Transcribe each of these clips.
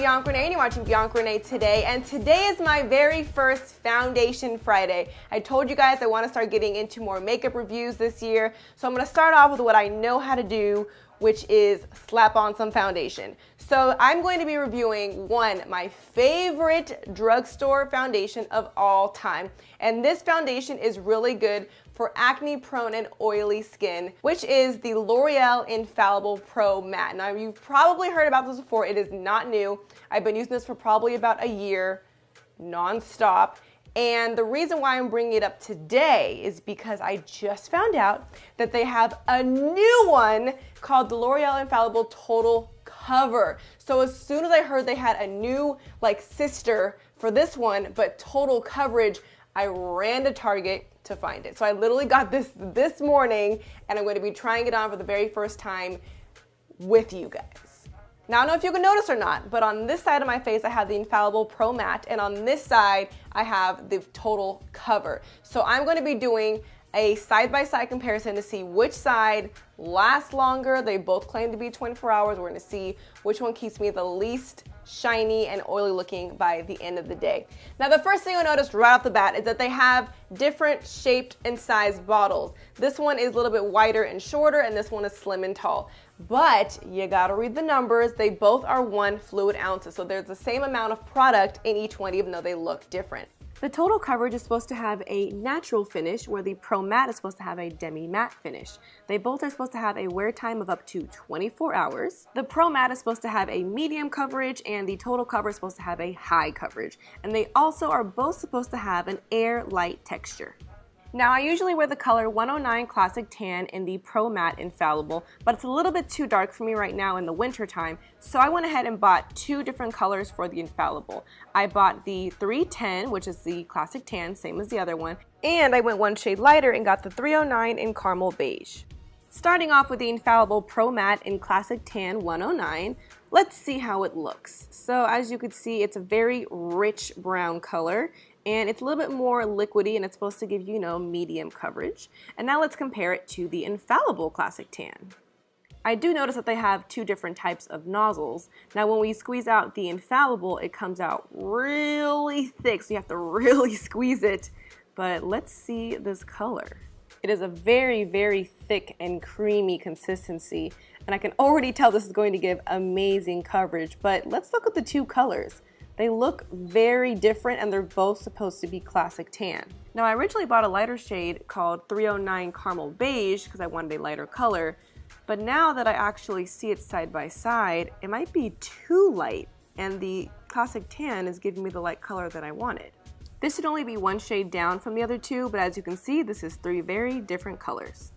Bianca Renee and you're watching Bianca Renee Today, and today is my very first Foundation Friday. I told you guys I want to start getting into more makeup reviews this year, so I'm going to start off with what I know how to do, which is slap on some foundation. So I'm going to be reviewing my favorite drugstore foundation of all time. And this foundation is really good for acne prone and oily skin, which is the L'Oreal Infallible Pro Matte. Now you've probably heard about this before. It is not new. I've been using this for probably about a year, non-stop. And the reason why I'm bringing it up today is because I just found out that they have a new one called the L'Oreal Infallible Total Cover. So as soon as I heard they had a new sister for this one, but total coverage, I ran to Target to find it. So I literally got this morning, and I'm going to be trying it on for the very first time with you guys. Now, I don't know if you can notice or not, but on this side of my face, I have the Infallible Pro Matte, and on this side, I have the Total Cover. So I'm going to be doing a side-by-side comparison to see which side lasts longer. They both claim to be 24 hours. We're going to see which one keeps me the least shiny and oily looking by the end of the day. Now, the first thing you'll notice right off the bat is that they have different shaped and sized bottles. This one is a little bit wider and shorter, and this one is slim and tall. But you gotta read the numbers. They both are 1 fluid ounces, so there's the same amount of product in each one, even though they look different. The Total Coverage is supposed to have a natural finish, where the Pro Matte is supposed to have a demi-matte finish. They both are supposed to have a wear time of up to 24 hours. The Pro Matte is supposed to have a medium coverage, and the Total Cover is supposed to have a high coverage. And they also are both supposed to have an air-light texture. Now, I usually wear the color 109 Classic Tan in the Pro Matte Infallible, but it's a little bit too dark for me right now in the winter time, so I went ahead and bought 2 different colors for the Infallible. I bought the 310, which is the Classic Tan, same as the other one, and I went 1 shade lighter and got the 309 in Caramel Beige. Starting off with the Infallible Pro Matte in Classic Tan 109, let's see how it looks. So as you can see, it's a very rich brown color, and it's a little bit more liquidy, and it's supposed to give you, medium coverage. And now let's compare it to the Infallible Classic Tan. I do notice that they have 2 different types of nozzles. Now when we squeeze out the Infallible, it comes out really thick, so you have to really squeeze it. But let's see this color. It is a very, very thick and creamy consistency, and I can already tell this is going to give amazing coverage. But let's look at the 2 colors. They look very different, and they're both supposed to be Classic Tan. Now, I originally bought a lighter shade called 309 Caramel Beige because I wanted a lighter color, but now that I actually see it side by side, it might be too light, and the Classic Tan is giving me the light color that I wanted. This should only be 1 shade down from the other 2, but as you can see, this is 3 very different colors.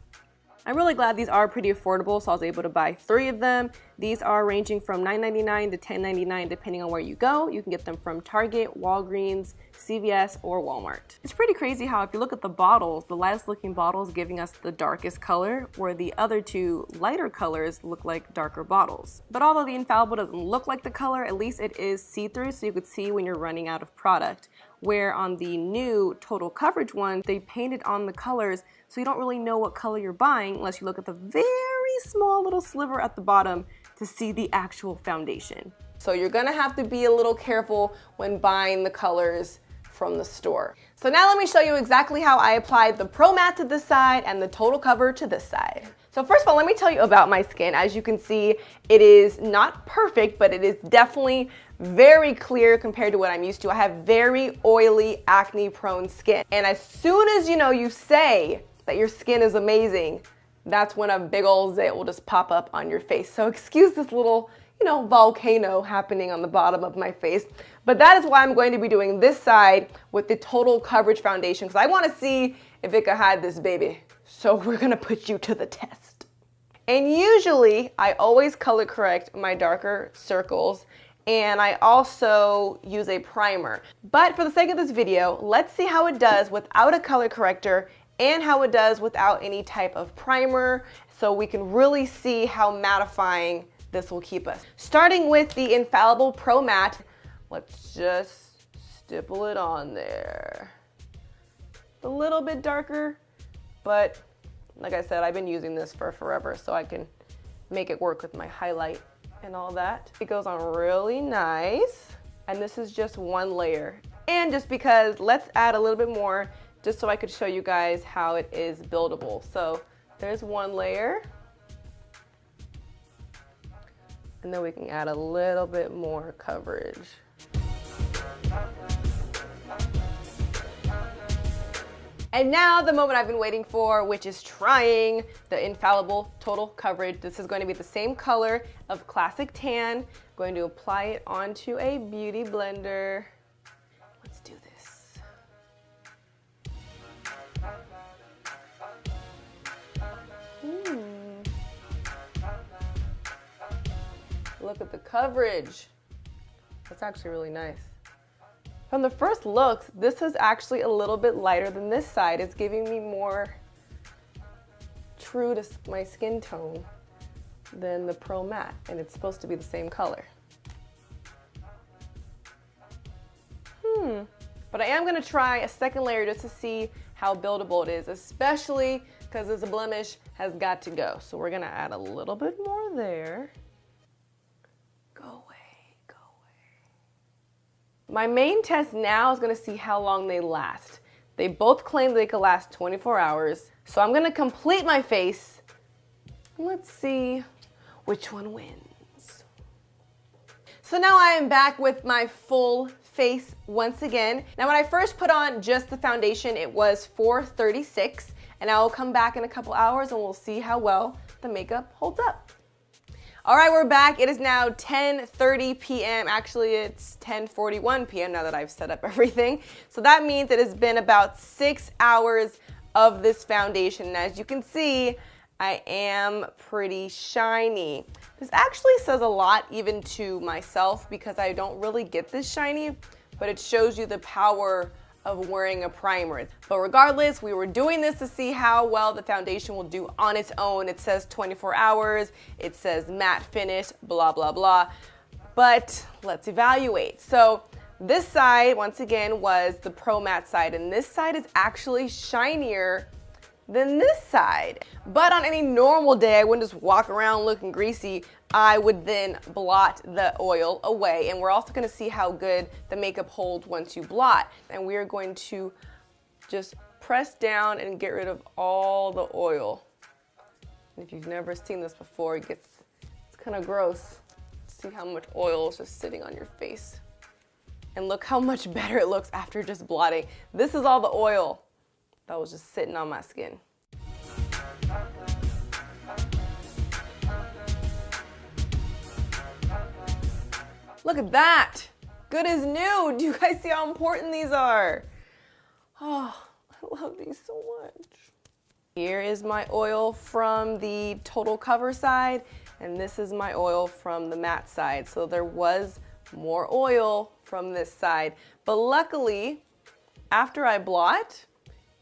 I'm really glad these are pretty affordable, so I was able to buy 3 of them. These are ranging from $9.99 to $10.99 depending on where you go. You can get them from Target, Walgreens, CVS, or Walmart. It's pretty crazy how if you look at the bottles, the lightest looking bottle is giving us the darkest color, where the other 2 lighter colors look like darker bottles. But although the Infallible doesn't look like the color, at least it is see-through, so you could see when you're running out of product. Where on the new Total Coverage one, they painted on the colors, so you don't really know what color you're buying unless you look at the very small little sliver at the bottom to see the actual foundation. So you're gonna have to be a little careful when buying the colors from the store. So now let me show you exactly how I applied the Pro Matte to this side and the Total Cover to this side. So first of all, let me tell you about my skin. As you can see, it is not perfect, but it is definitely very clear compared to what I'm used to. I have very oily, acne-prone skin. And as soon as you say that your skin is amazing, that's when a big old zit will just pop up on your face. So excuse this little, volcano happening on the bottom of my face. But that is why I'm going to be doing this side with the Total Coverage Foundation, because I want to see if it can hide this baby. So we're gonna put you to the test. And usually, I always color correct my darker circles, and I also use a primer. But for the sake of this video, let's see how it does without a color corrector and how it does without any type of primer, so we can really see how mattifying this will keep us. Starting with the Infallible Pro Matte, let's just stipple it on there. A little bit darker, but like I said, I've been using this for forever, so I can make it work with my highlight and all that. It goes on really nice. And this is just one layer. And just because, let's add a little bit more just so I could show you guys how it is buildable. So there's one layer. And then we can add a little bit more coverage. And now the moment I've been waiting for, which is trying the Infallible Total Coverage. This is going to be the same color of Classic Tan. I'm going to apply it onto a beauty blender. Let's do this. Look at the coverage. That's actually really nice. From the first looks, this is actually a little bit lighter than this side. It's giving me more true to my skin tone than the Pro Matte, and it's supposed to be the same color. But I am gonna try a second layer just to see how buildable it is, especially because this blemish has got to go. So we're gonna add a little bit more there. Go away. My main test now is gonna see how long they last. They both claim they could last 24 hours. So I'm gonna complete my face. Let's see which one wins. So now I am back with my full face once again. Now when I first put on just the foundation, it was 436, and I will come back in a couple hours and we'll see how well the makeup holds up. All right, we're back. It is now 10:30 p.m. Actually, it's 10:41 p.m. now that I've set up everything. So that means it has been about 6 hours of this foundation. And as you can see, I am pretty shiny. This actually says a lot even to myself because I don't really get this shiny, but it shows you the power of wearing a primer. But regardless, we were doing this to see how well the foundation will do on its own. It says 24 hours, it says matte finish, blah, blah, blah. But let's evaluate. So this side, once again, was the Pro Matte side, and this side is actually shinier than this side. But on any normal day, I wouldn't just walk around looking greasy. I would then blot the oil away. And we're also gonna see how good the makeup holds once you blot. And we are going to just press down and get rid of all the oil. And if you've never seen this before, it's kind of gross. See how much oil is just sitting on your face. And look how much better it looks after just blotting. This is all the oil that was just sitting on my skin. Look at that. Good as new. Do you guys see how important these are? Oh, I love these so much. Here is my oil from the Total Cover side, and this is my oil from the matte side. So there was more oil from this side. But luckily, after I blot,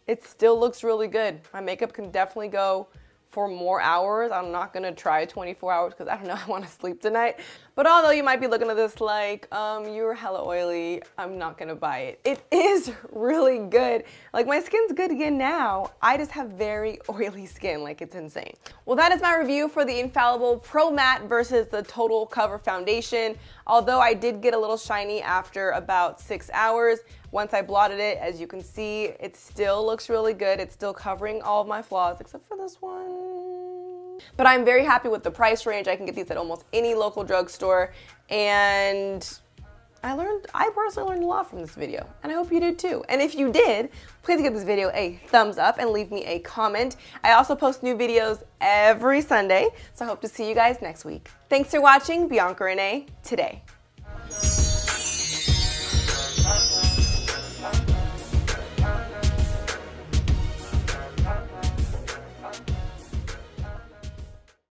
it still looks really good. My makeup can definitely go for more hours. I'm not gonna try 24 hours because I don't know, I wanna sleep tonight. But although you might be looking at this like, you're hella oily, I'm not gonna buy it. It is really good. Like my skin's good again now. I just have very oily skin, like it's insane. Well, that is my review for the Infallible Pro Matte versus the Total Cover Foundation. Although I did get a little shiny after about 6 hours, once I blotted it, as you can see, it still looks really good. It's still covering all of my flaws except for this one. But I'm very happy with the price range. I can get these at almost any local drugstore. And I personally learned a lot from this video, and I hope you did too. And if you did, please give this video a thumbs up and leave me a comment. I also post new videos every Sunday, so I hope to see you guys next week. Thanks for watching Bianca Renee Today.